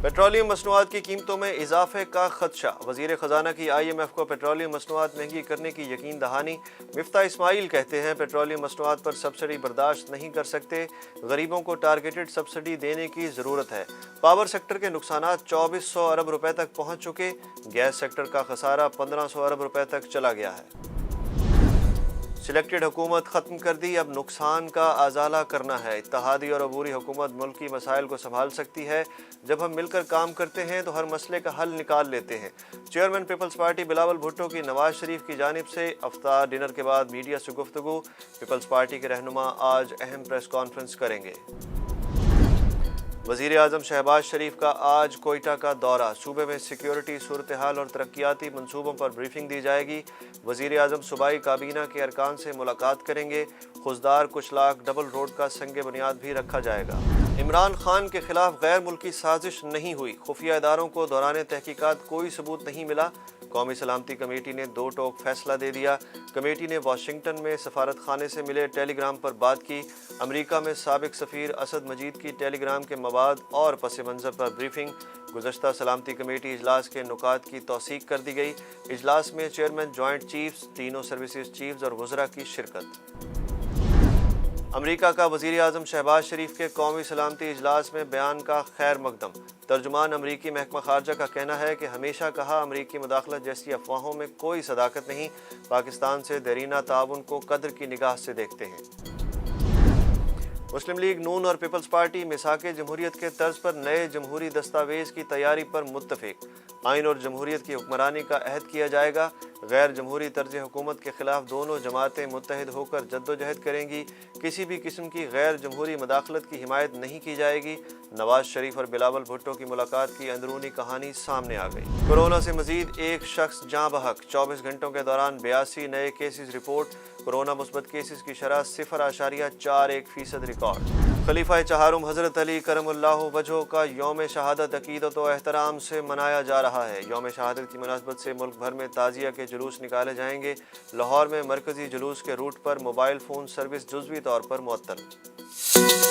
Petroleum मसनूआत की कीमतों में इजाफे का खदशा। वजीर खजाना की IMF को पेट्रोलियम मसनूआत महंगी करने की यकीन दहानी। मिफ्ता इस्माइल कहते हैं पेट्रोलियम मसनूआत पर सब्सिडी बर्दाश्त नहीं कर सकते, गरीबों को टारगेटेड सब्सिडी देने की ज़रूरत है। पावर सेक्टर के नुकसानात 2400 अरब रुपए तक पहुंच चुके, गैस सेक्टर का खसारा 1500 अरब रुपए तक चला गया है। सिलेक्टेड हुकूमत ख़त्म कर दी, अब नुकसान का अजाला करना है। इत्तेहादी और अबूरी हुकूमत मुल्क की मसाइल को संभाल सकती है। जब हम मिलकर काम करते हैं तो हर मसले का हल निकाल लेते हैं। Chairman Peoples Party Bilawal Bhutto की नवाज शरीफ की जानिब से इफ्तार डिनर के बाद मीडिया से गुफ्तगू। पीपल्स पार्टी के रहनुमा आज अहम प्रेस कॉन्फ्रेंस करेंगे। वज़ीर आज़म शहबाज शरीफ का आज कोयटा का दौरा। सूबे में सिक्योरिटी सूरत हाल और तरक्याती मनसूबों पर ब्रीफिंग दी जाएगी। वज़ीर आज़म सूबाई काबीना के अरकान से मुलाकात करेंगे। खुशदार कुचलाक डबल रोड का संग बुनियाद भी रखा जाएगा। इमरान खान के खिलाफ गैर मुल्की साजिश नहीं हुई, खुफिया इदारों को दौरान तहकीकात कोई सबूत नहीं मिला। कौमी सलामती कमेटी ने 2 टोक फैसला दे दिया। कमेटी ने वाशिंगटन में सफारत खाने से मिले टेलीग्राम पर बात की। अमेरिका में साबिक सफ़ीर असद मजीद की टेलीग्राम के मवाद और पस मंज़र पर ब्रीफिंग। गुज़श्ता सलामती कमेटी इजलास के नुकात की तौसीक कर दी गई। इजलास में चेयरमैन, जॉइंट चीफ्स, तीनों सर्विसेज चीफ्स और वज़रा की शिरकत। अमेरिका का वज़ीर आज़म शहबाज शरीफ के कौमी सलामती इजलास में बयान का खैर मकदम। तर्जुमान अमरीकी महकमा खारजा का कहना है कि हमेशा कहा अमरीकी मुदाखलत जैसी अफवाहों में कोई सदाकत नहीं, पाकिस्तान से देरीना ताउन को कदर की निगाह से देखते हैं। मुस्लिम लीग नून और पीपल्स पार्टी मिसाके जमहूरियत के तर्ज पर नए जमहूरी दस्तावेज की तैयारी पर मुत्तफिक। आइन और जमहूरियत की हुक्मरानी का अहद किया जाएगा। गैर जमहूरी तर्ज हुकूमत के खिलाफ दोनों जमातें मुत्तहिद होकर जद्दोजहद करेंगी। किसी भी किस्म की गैर जमहूरी मदाखलत की हिमायत नहीं की जाएगी। नवाज शरीफ और बिलावल भुट्टो की मुलाकात की अंदरूनी कहानी सामने आ गई। कोरोना से मजीद एक शख्स जाँ बहक। 24 घंटों के दौरान 82 नए केसेस रिपोर्ट। कोरोना मुस्बत केसेस की शरह 0.41% रिकॉर्ड। खलीफा चहारुम हज़रत अली करमुल्लाहु वजहो का यौम शहादत अकीदत व एहतराम से मनाया जा रहा है। यौम शहादत की मुनासबत से मुल्क भर में ताज़िया के जुलूस निकाले जाएंगे। लाहौर में मरकजी जुलूस के रूट पर मोबाइल फ़ोन सर्विस जुज़वी तौर पर मुअत्तल।